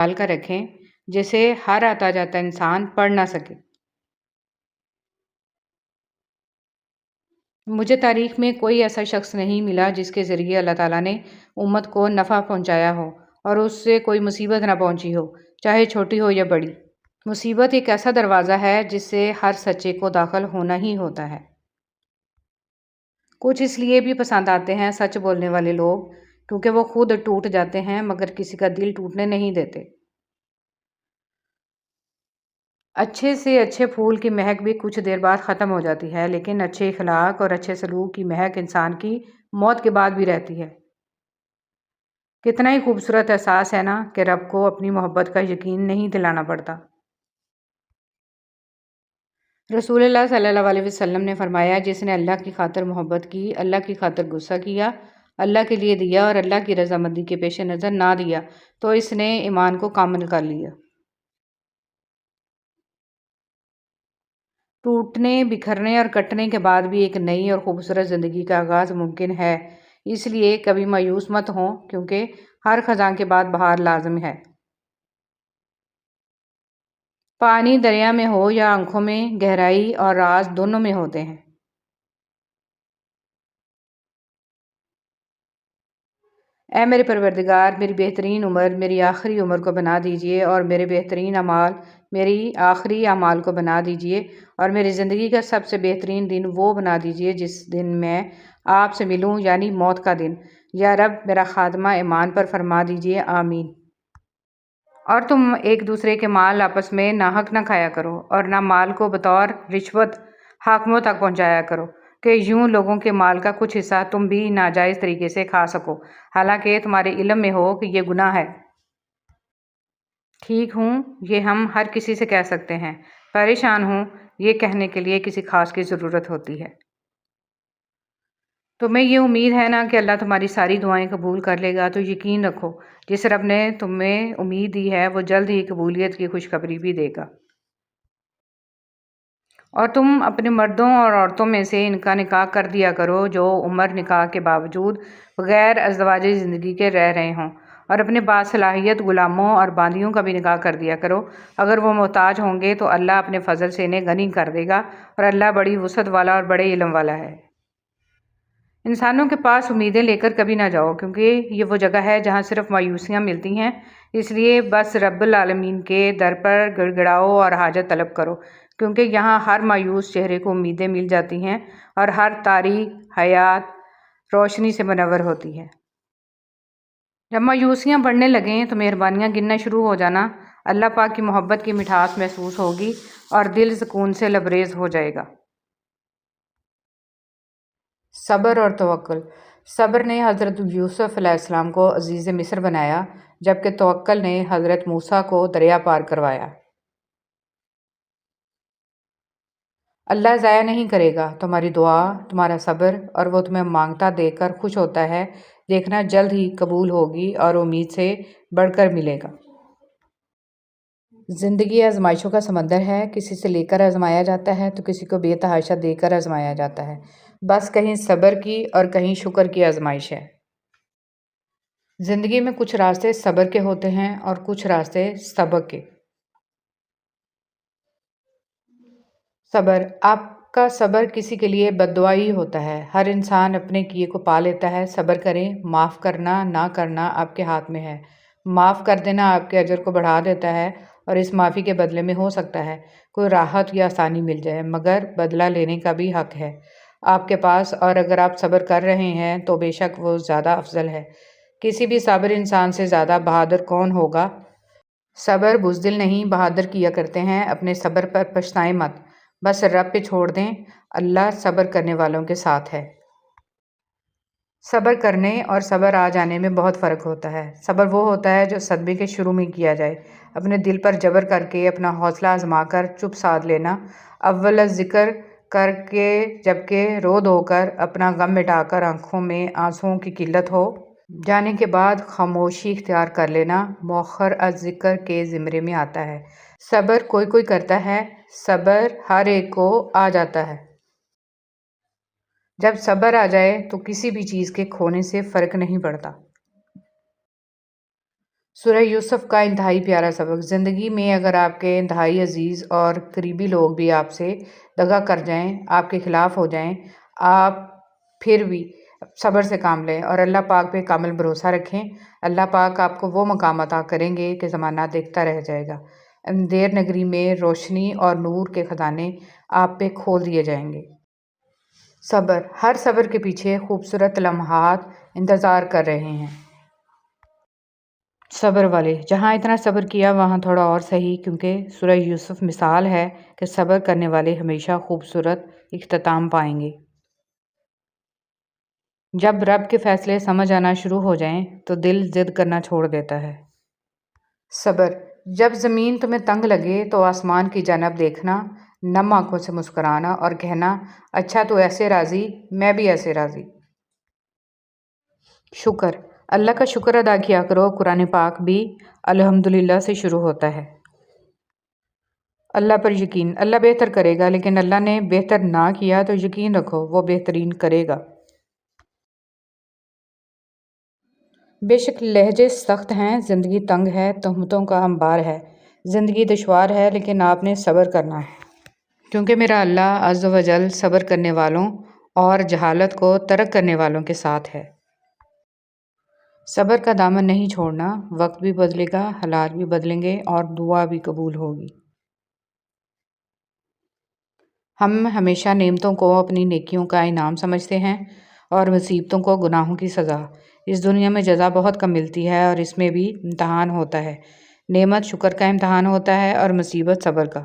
ڈال کر رکھیں جسے ہر آتا جاتا انسان پڑھ نہ سکے۔ مجھے تاریخ میں کوئی ایسا شخص نہیں ملا جس کے ذریعے اللہ تعالیٰ نے امت کو نفع پہنچایا ہو اور اس سے کوئی مصیبت نہ پہنچی ہو، چاہے چھوٹی ہو یا بڑی۔ مصیبت ایک ایسا دروازہ ہے جس سے ہر سچے کو داخل ہونا ہی ہوتا ہے۔ کچھ اس لیے بھی پسند آتے ہیں سچ بولنے والے لوگ کیونکہ وہ خود ٹوٹ جاتے ہیں مگر کسی کا دل ٹوٹنے نہیں دیتے۔ اچھے سے اچھے پھول کی مہک بھی کچھ دیر بعد ختم ہو جاتی ہے، لیکن اچھے اخلاق اور اچھے سلوک کی مہک انسان کی موت کے بعد بھی رہتی ہے۔ کتنا ہی خوبصورت احساس ہے نا کہ رب کو اپنی محبت کا یقین نہیں دلانا پڑتا۔ رسول اللہ صلی اللہ علیہ وسلم نے فرمایا، جس نے اللہ کی خاطر محبت کی، اللہ کی خاطر غصہ کیا، اللہ کے لیے دیا اور اللہ کی رضامندی کے پیش نظر نہ دیا تو اس نے ایمان کو کامل کر لیا۔ ٹوٹنے، بکھرنے اور کٹنے کے بعد بھی ایک نئی اور خوبصورت زندگی کا آغاز ممکن ہے، اس لیے کبھی مایوس مت ہوں کیونکہ ہر خزاں کے بعد بہار لازم ہے۔ پانی دریا میں ہو یا آنکھوں میں، گہرائی اور راز دونوں میں ہوتے ہیں۔ اے میرے پروردگار، میری بہترین عمر میری آخری عمر کو بنا دیجیے اور میرے بہترین اعمال میری آخری اعمال کو بنا دیجیے اور میری زندگی کا سب سے بہترین دن وہ بنا دیجیے جس دن میں آپ سے ملوں، یعنی موت کا دن۔ یا رب میرا خاتمہ ایمان پر فرما دیجیے، آمین۔ اور تم ایک دوسرے کے مال آپس میں ناحق نہ کھایا کرو اور نہ مال کو بطور رشوت حاکموں تک پہنچایا کرو کہ یوں لوگوں کے مال کا کچھ حصہ تم بھی ناجائز طریقے سے کھا سکو، حالانکہ تمہارے علم میں ہو کہ یہ گناہ ہے۔ ٹھیک ہوں، یہ ہم ہر کسی سے کہہ سکتے ہیں، پریشان ہوں یہ کہنے کے لیے کسی خاص کی ضرورت ہوتی ہے۔ تمہیں یہ امید ہے نا کہ اللہ تمہاری ساری دعائیں قبول کر لے گا، تو یقین رکھو جس رب نے تمہیں امید دی ہے وہ جلد ہی قبولیت کی خوشخبری بھی دے گا۔ اور تم اپنے مردوں اور عورتوں میں سے ان کا نکاح کر دیا کرو جو عمر نکاح کے باوجود بغیر ازدواجی زندگی کے رہ رہے ہوں، اور اپنے باصلاحیت غلاموں اور باندیوں کا بھی نکاح کر دیا کرو۔ اگر وہ محتاج ہوں گے تو اللہ اپنے فضل سے انہیں غنی کر دے گا، اور اللہ بڑی وسعت والا اور بڑے علم والا ہے۔ انسانوں کے پاس امیدیں لے کر کبھی نہ جاؤ کیونکہ یہ وہ جگہ ہے جہاں صرف مایوسیاں ملتی ہیں، اس لیے بس رب العالمین کے در پر گڑ گڑاؤ اور حاجت طلب کرو کیونکہ یہاں ہر مایوس چہرے کو امیدیں مل جاتی ہیں اور ہر تاریک حیات روشنی سے منور ہوتی ہے۔ جب مایوسیاں بڑھنے لگیں تو مہربانیاں گننا شروع ہو جانا، اللہ پاک کی محبت کی مٹھاس محسوس ہوگی اور دل سکون سے لبریز ہو جائے گا۔ صبر اور توکل۔ صبر نے حضرت یوسف علیہ السلام کو عزیز مصر بنایا، جبکہ توکل نے حضرت موسیٰ کو دریا پار کروایا۔ اللہ ضائع نہیں کرے گا تمہاری دعا، تمہارا صبر، اور وہ تمہیں مانگتا دیکھ کر خوش ہوتا ہے، دیکھنا جلد ہی قبول ہوگی اور امید سے بڑھ کر ملے گا۔ زندگی آزمائشوں کا سمندر ہے، کسی سے لے کر آزمایا جاتا ہے تو کسی کو بے تحاشا دے کر آزمایا جاتا ہے، بس کہیں صبر کی اور کہیں شکر کی آزمائش ہے۔ زندگی میں کچھ راستے صبر کے ہوتے ہیں اور کچھ راستے سبق کے۔ صبر۔ آپ کا صبر کسی کے لیے بد دعا ہی ہوتا ہے۔ ہر انسان اپنے کیے کو پا لیتا ہے۔ صبر کریں، معاف کرنا نہ کرنا آپ کے ہاتھ میں ہے۔ معاف کر دینا آپ کے اجر کو بڑھا دیتا ہے اور اس معافی کے بدلے میں ہو سکتا ہے کوئی راحت یا آسانی مل جائے، مگر بدلہ لینے کا بھی حق ہے آپ کے پاس، اور اگر آپ صبر کر رہے ہیں تو بے شک وہ زیادہ افضل ہے۔ کسی بھی صابر انسان سے زیادہ بہادر کون ہوگا؟ صبر بزدل نہیں بہادر کیا کرتے ہیں، اپنے صبر پر پچھتائیں مت، بس رب پہ چھوڑ دیں، اللہ صبر کرنے والوں کے ساتھ ہے۔ صبر کرنے اور صبر آ جانے میں بہت فرق ہوتا ہے۔ صبر وہ ہوتا ہے جو صدمے کے شروع میں کیا جائے، اپنے دل پر جبر کر کے اپنا حوصلہ آزما کر چپ سادھ لینا، اول ذکر کر کے جبکہ رو دھو کر اپنا غم مٹا کر آنکھوں میں آنسوؤں کی قلت ہو جانے کے بعد خاموشی اختیار کر لینا، مؤخر از ذکر کے زمرے میں آتا ہے۔ صبر کوئی کوئی کرتا ہے، صبر ہر ایک کو آ جاتا ہے۔ جب صبر آ جائے تو کسی بھی چیز کے کھونے سے فرق نہیں پڑتا۔ سورہ یوسف کا انتہائی پیارا سبق۔ زندگی میں اگر آپ کے انتہائی عزیز اور قریبی لوگ بھی آپ سے دغا کر جائیں، آپ کے خلاف ہو جائیں، آپ پھر بھی صبر سے کام لیں اور اللہ پاک پہ کامل بھروسہ رکھیں۔ اللہ پاک آپ کو وہ مقام عطا کریں گے کہ زمانہ دیکھتا رہ جائے گا۔ اندھیر نگری میں روشنی اور نور کے خزانے آپ پہ کھول دیے جائیں گے۔ صبر، ہر صبر کے پیچھے خوبصورت لمحات انتظار کر رہے ہیں۔ صبر والے، جہاں اتنا صبر کیا وہاں تھوڑا اور سہی، کیونکہ سورہ یوسف مثال ہے کہ صبر کرنے والے ہمیشہ خوبصورت اختتام پائیں گے۔ جب رب کے فیصلے سمجھ آنا شروع ہو جائیں تو دل ضد کرنا چھوڑ دیتا ہے۔ صبر، جب زمین تمہیں تنگ لگے تو آسمان کی جانب دیکھنا، نم آنکھوں سے مسکرانا اور کہنا، اچھا تو ایسے راضی، میں بھی ایسے راضی۔ شکر، اللہ کا شکر ادا کیا کرو۔ قرآن پاک بھی الحمدللہ سے شروع ہوتا ہے۔ اللہ پر یقین، اللہ بہتر کرے گا، لیکن اللہ نے بہتر نہ کیا تو یقین رکھو وہ بہترین کرے گا۔ بے شک لہجے سخت ہیں، زندگی تنگ ہے، تہمتوں کا انبار ہے، زندگی دشوار ہے، لیکن آپ نے صبر کرنا ہے، کیونکہ میرا اللہ عز و جل صبر کرنے والوں اور جہالت کو ترک کرنے والوں کے ساتھ ہے۔ صبر کا دامن نہیں چھوڑنا، وقت بھی بدلے گا، حالات بھی بدلیں گے اور دعا بھی قبول ہوگی۔ ہم ہمیشہ نعمتوں کو اپنی نیکیوں کا انعام سمجھتے ہیں اور مصیبتوں کو گناہوں کی سزا۔ اس دنیا میں جزا بہت کم ملتی ہے اور اس میں بھی امتحان ہوتا ہے۔ نعمت شکر کا امتحان ہوتا ہے اور مصیبت صبر کا۔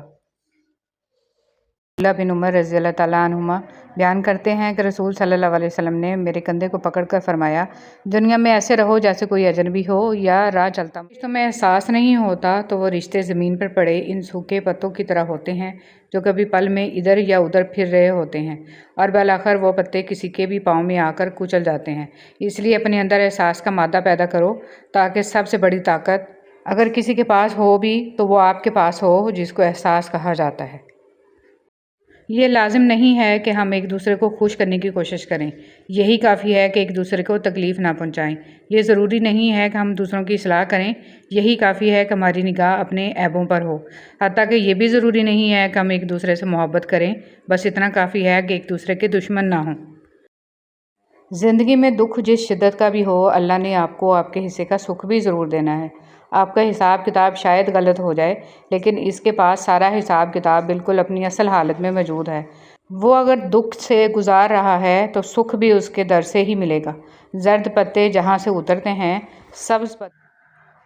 عبداللہ بن عمر رضی اللہ تعالیٰ عنہما بیان کرتے ہیں کہ رسول صلی اللہ علیہ وسلم نے میرے کندھے کو پکڑ کر فرمایا، دنیا میں ایسے رہو جیسے کوئی اجنبی ہو یا راہ چلتا ہو۔ رشتوں میں احساس نہیں ہوتا تو وہ رشتے زمین پر پڑے ان سوکھے پتوں کی طرح ہوتے ہیں جو کبھی پل میں ادھر یا ادھر پھر رہے ہوتے ہیں اور بالآخر وہ پتے کسی کے بھی پاؤں میں آ کر کچل جاتے ہیں۔ اس لیے اپنے اندر احساس کا مادہ پیدا کرو تاکہ سب سے بڑی طاقت اگر کسی کے پاس ہو بھی تو وہ آپ کے پاس ہو، جس کو احساس کہا جاتا ہے۔ یہ لازم نہیں ہے کہ ہم ایک دوسرے کو خوش کرنے کی کوشش کریں، یہی کافی ہے کہ ایک دوسرے کو تکلیف نہ پہنچائیں۔ یہ ضروری نہیں ہے کہ ہم دوسروں کی اصلاح کریں، یہی کافی ہے کہ ہماری نگاہ اپنے عیبوں پر ہو۔ حتیٰ کہ یہ بھی ضروری نہیں ہے کہ ہم ایک دوسرے سے محبت کریں، بس اتنا کافی ہے کہ ایک دوسرے کے دشمن نہ ہوں۔ زندگی میں دکھ جس شدت کا بھی ہو، اللہ نے آپ کو آپ کے حصے کا سکھ بھی ضرور دینا ہے۔ آپ کا حساب کتاب شاید غلط ہو جائے، لیکن اس کے پاس سارا حساب کتاب بالکل اپنی اصل حالت میں موجود ہے۔ وہ اگر دکھ سے گزار رہا ہے تو سکھ بھی اس کے در سے ہی ملے گا۔ زرد پتے جہاں سے اترتے ہیں، سبز پتے۔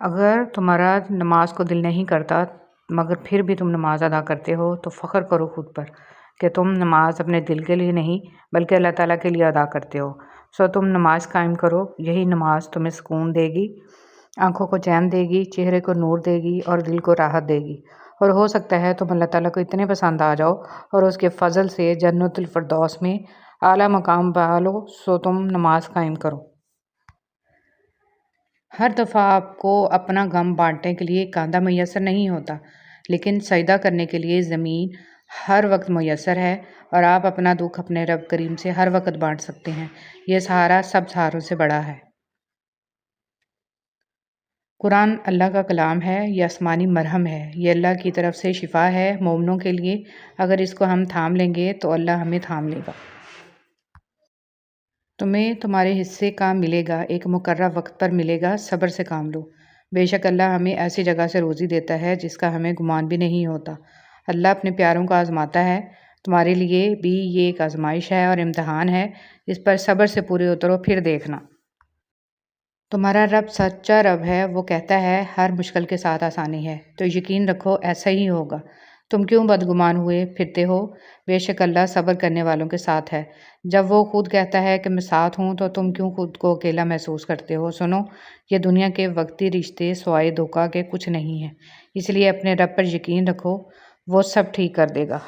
اگر تمہارا نماز کو دل نہیں کرتا مگر پھر بھی تم نماز ادا کرتے ہو تو فخر کرو خود پر کہ تم نماز اپنے دل کے لیے نہیں بلکہ اللہ تعالیٰ کے لیے ادا کرتے ہو۔ سو تم نماز قائم کرو، یہی نماز تمہیں سکون دے گی، آنکھوں کو چین دے گی، چہرے کو نور دے گی اور دل کو راحت دے گی، اور ہو سکتا ہے تم اللہ تعالیٰ کو اتنے پسند آ جاؤ اور اس کے فضل سے جنت الفردوس میں اعلیٰ مقام پا لو۔ سو تم نماز قائم کرو۔ ہر دفعہ آپ کو اپنا غم بانٹنے کے لیے کاندھا میسر نہیں ہوتا، لیکن سجدہ کرنے کے لیے زمین ہر وقت میسر ہے اور آپ اپنا دکھ اپنے رب کریم سے ہر وقت بانٹ سکتے ہیں۔ یہ سہارا سب سہاروں سے بڑا ہے۔ قرآن اللہ کا کلام ہے، یہ آسمانی مرہم ہے، یہ اللہ کی طرف سے شفا ہے مومنوں کے لیے۔ اگر اس کو ہم تھام لیں گے تو اللہ ہمیں تھام لے گا۔ تمہیں تمہارے حصے کا ملے گا، ایک مقررہ وقت پر ملے گا، صبر سے کام لو۔ بے شک اللہ ہمیں ایسی جگہ سے روزی دیتا ہے جس کا ہمیں گمان بھی نہیں ہوتا۔ اللہ اپنے پیاروں کو آزماتا ہے، تمہارے لیے بھی یہ ایک آزمائش ہے اور امتحان ہے، اس پر صبر سے پورے اترو پھر دیکھنا۔ تمہارا رب سچا رب ہے، وہ کہتا ہے ہر مشکل کے ساتھ آسانی ہے، تو یقین رکھو ایسا ہی ہوگا۔ تم کیوں بدگمان ہوئے پھرتے ہو؟ بے شک اللہ صبر کرنے والوں کے ساتھ ہے۔ جب وہ خود کہتا ہے کہ میں ساتھ ہوں تو تم کیوں خود کو اکیلا محسوس کرتے ہو؟ سنو، یہ دنیا کے وقتی رشتے سوائے دھوکہ کے کچھ نہیں ہیں، اس لیے اپنے رب پر یقین رکھو، وہ سب ٹھیک کر دے گا۔